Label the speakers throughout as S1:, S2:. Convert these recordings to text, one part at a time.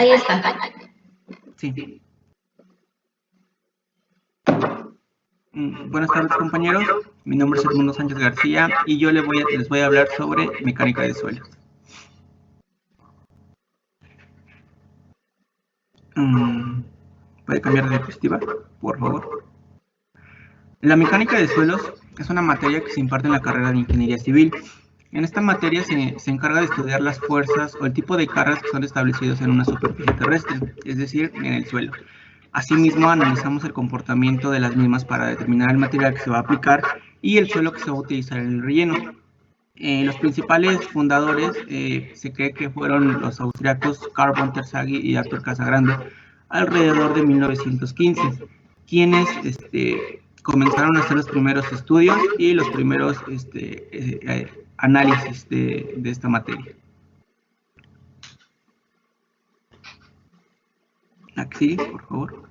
S1: ahí está.
S2: Sí. Buenas tardes, compañeros. Mi nombre es Edmundo Sánchez García y yo les voy a hablar sobre mecánica de suelos. ¿Puede cambiar de diapositiva, por favor? La mecánica de suelos es una materia que se imparte en la carrera de Ingeniería Civil. En esta materia se encarga de estudiar las fuerzas o el tipo de cargas que son establecidos en una superficie terrestre, es decir, en el suelo. Asimismo, analizamos el comportamiento de las mismas para determinar el material que se va a aplicar y el suelo que se va a utilizar en el relleno. Los principales fundadores se cree que fueron los austriacos Carl von Terzaghi y Arthur Casagrande alrededor de 1915, quienes comenzaron a hacer los primeros estudios y los primeros análisis de esta materia. Aquí, por favor.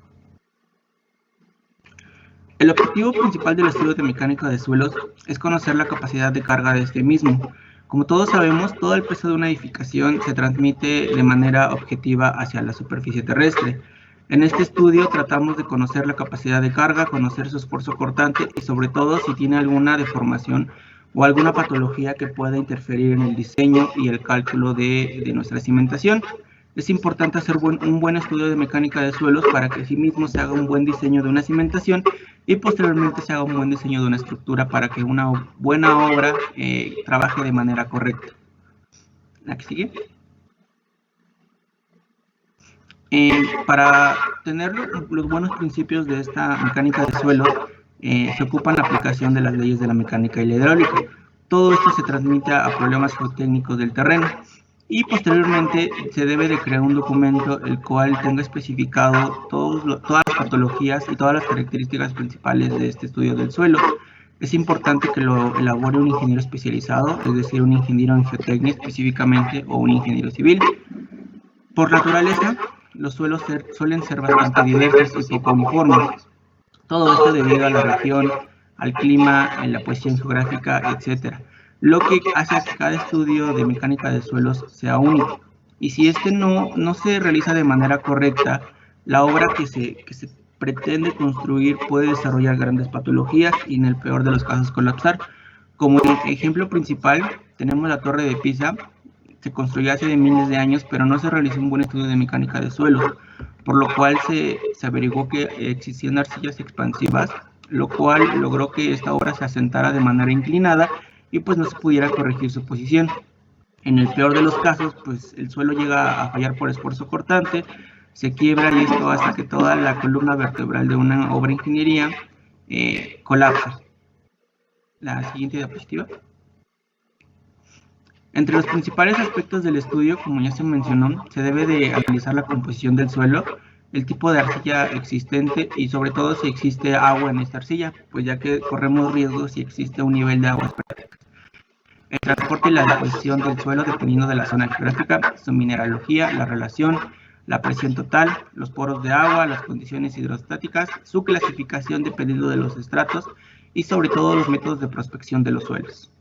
S2: El objetivo principal del estudio de mecánica de suelos es conocer la capacidad de carga de este mismo. Como todos sabemos, todo el peso de una edificación se transmite de manera objetiva hacia la superficie terrestre. En este estudio tratamos de conocer la capacidad de carga, conocer su esfuerzo cortante y sobre todo si tiene alguna deformación o alguna patología que pueda interferir en el diseño y el cálculo de nuestra cimentación. Es importante hacer un buen estudio de mecánica de suelos para que asimismo se haga un buen diseño de una cimentación y posteriormente se haga un buen diseño de una estructura para que una buena obra trabaje de manera correcta. ¿La que sigue? Para tener los buenos principios de esta mecánica de suelo, se ocupa la aplicación de las leyes de la mecánica y la hidráulica. Todo esto se transmite a problemas geotécnicos del terreno. Y posteriormente se debe de crear un documento el cual tenga especificado todas las patologías y todas las características principales de este estudio del suelo. Es importante que lo elabore un ingeniero especializado, es decir, un ingeniero en geotecnia específicamente o un ingeniero civil. Por naturaleza, los suelos suelen ser bastante diversos y poco uniformes. Todo esto debido a la región, al clima, en la posición geográfica, etc. Lo que hace que cada estudio de mecánica de suelos sea único. Y si este no se realiza de manera correcta, la obra que se pretende construir puede desarrollar grandes patologías y en el peor de los casos colapsar. Como ejemplo principal tenemos la Torre de Pisa. Se construyó hace miles de años, pero no se realizó un buen estudio de mecánica de suelos, por lo cual se averiguó que existían arcillas expansivas, lo cual logró que esta obra se asentara de manera inclinada y pues no se pudiera corregir su posición. En el peor de los casos, pues el suelo llega a fallar por esfuerzo cortante, se quiebra y esto hace que toda la columna vertebral de una obra de ingeniería colapsa. La siguiente diapositiva. Entre los principales aspectos del estudio, como ya se mencionó, se debe de analizar la composición del suelo, el tipo de arcilla existente y sobre todo si existe agua en esta arcilla, pues ya que corremos riesgos si existe un nivel de agua. El transporte y la disposición del suelo dependiendo de la zona geográfica, su mineralogía, la relación, la presión total, los poros de agua, las condiciones hidrostáticas, su clasificación dependiendo de los estratos y sobre todo los métodos de prospección de los suelos.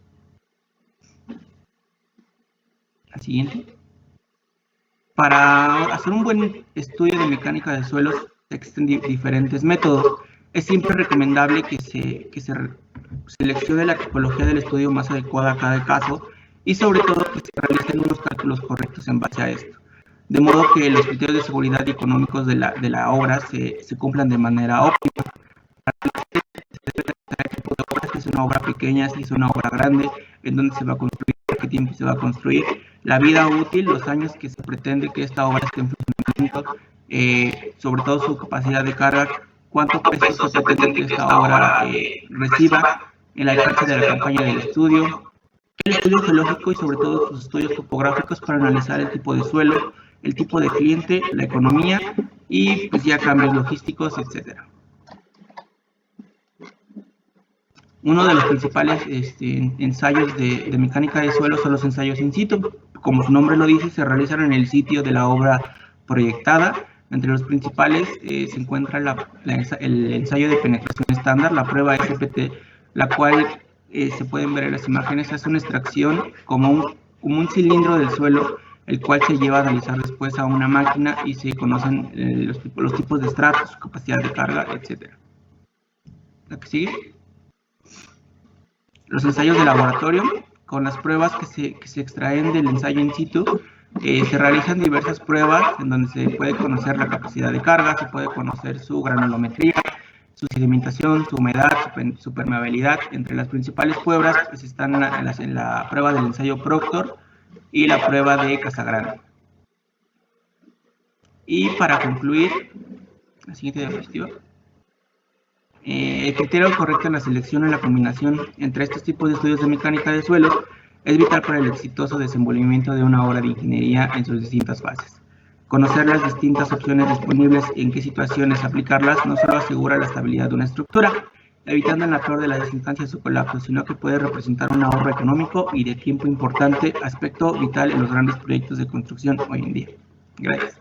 S2: La siguiente. Para hacer un buen estudio de mecánica de suelos existen diferentes métodos. Es siempre recomendable que se seleccione la tipología del estudio más adecuada a cada caso y sobre todo que se realicen unos cálculos correctos en base a esto. De modo que los criterios de seguridad y económicos de la obra se cumplan de manera óptima. Si es una obra pequeña, si es una obra grande, en dónde se va a construir, qué tiempo se va a construir, la vida útil, los años que se pretende que esta obra esté en funcionamiento, sobre todo su capacidad de carga, cuánto peso se pretende que esta obra reciba, el alcance de la campaña del estudio, el estudio geológico y sobre todo sus estudios topográficos para analizar el tipo de suelo, el tipo de cliente, la economía y pues ya cambios logísticos, etcétera. Uno de los principales ensayos de mecánica de suelo son los ensayos in situ. Como su nombre lo dice, se realizan en el sitio de la obra proyectada. Entre los principales se encuentra el ensayo de penetración estándar, la prueba SPT, la cual se pueden ver en las imágenes, hace una extracción como un cilindro del suelo, el cual se lleva a analizar después a una máquina y se conocen los tipos de estratos, su capacidad de carga, etc. La que sigue. Los ensayos de laboratorio. Con las pruebas que se extraen del ensayo in situ, se realizan diversas pruebas en donde se puede conocer la capacidad de carga, se puede conocer su granulometría, su sedimentación, su humedad, su permeabilidad. Entre las principales pruebas pues, están en la prueba del ensayo Proctor y la prueba de Casagrande. Y para concluir, la siguiente diapositiva. El criterio correcto en la selección y la combinación entre estos tipos de estudios de mecánica de suelos es vital para el exitoso desenvolvimiento de una obra de ingeniería en sus distintas fases. Conocer las distintas opciones disponibles y en qué situaciones aplicarlas no solo asegura la estabilidad de una estructura, evitando en la peor de las instancias su colapso, sino que puede representar un ahorro económico y de tiempo importante, aspecto vital en los grandes proyectos de construcción hoy en día. Gracias.